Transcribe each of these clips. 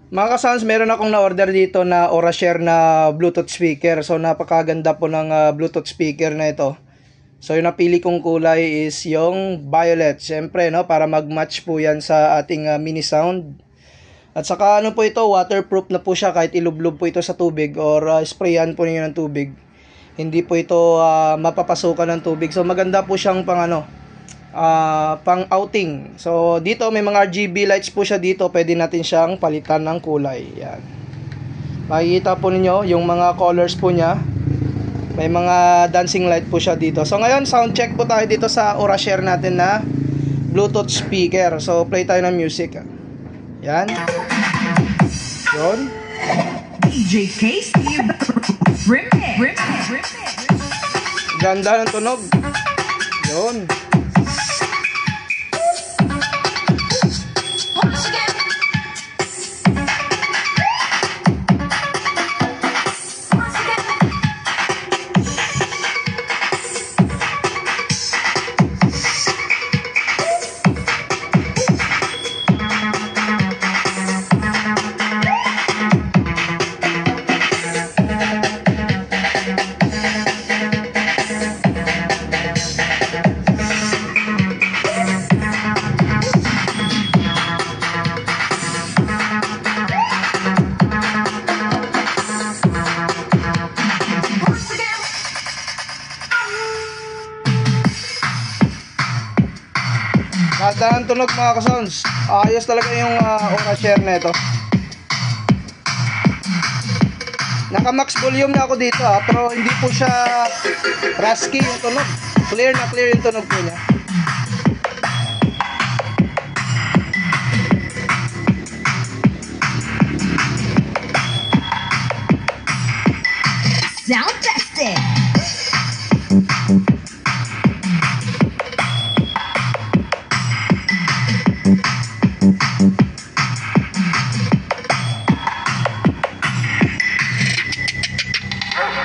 Mga ka-sounds, meron akong na-order dito na Aurashare na Bluetooth speaker. So, napakaganda po ng Bluetooth speaker na ito. So, yung napili kong kulay is yung violet. Siyempre, no, para mag-match po yan sa ating mini sound. At saka, ano po ito, waterproof na po siya kahit ilublob po ito sa tubig or sprayan po niyo ng tubig. Hindi po ito mapapasukan ng tubig. So, maganda po siyang pang outing. So dito may mga RGB lights po siya dito, pwede natin siyang palitan ng kulay. Yan, makikita po ninyo yung mga colors po niya, may mga dancing light po siya dito. So ngayon sound check po tayo dito sa Aurashare natin na Bluetooth speaker. So play tayo ng music. Yan, yun, DJ Casey Remix. ganda ng tunog. Yun, ganda ng tunog mga ka-sounds. Ayos talaga yung Aurashare na ito. Naka-max volume na ako dito pero hindi po siya rasky yung tunog. Clear na clear yung tunog po niya. Sound testing.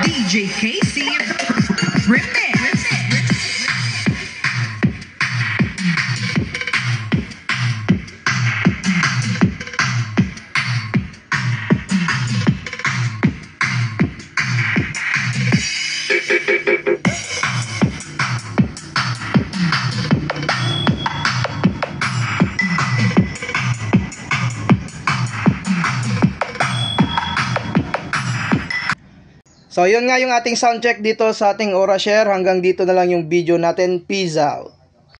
DJ Casey Remix. So yun nga yung ating sound check dito sa ating Aurashare. Hanggang dito na lang yung video natin. Peace out.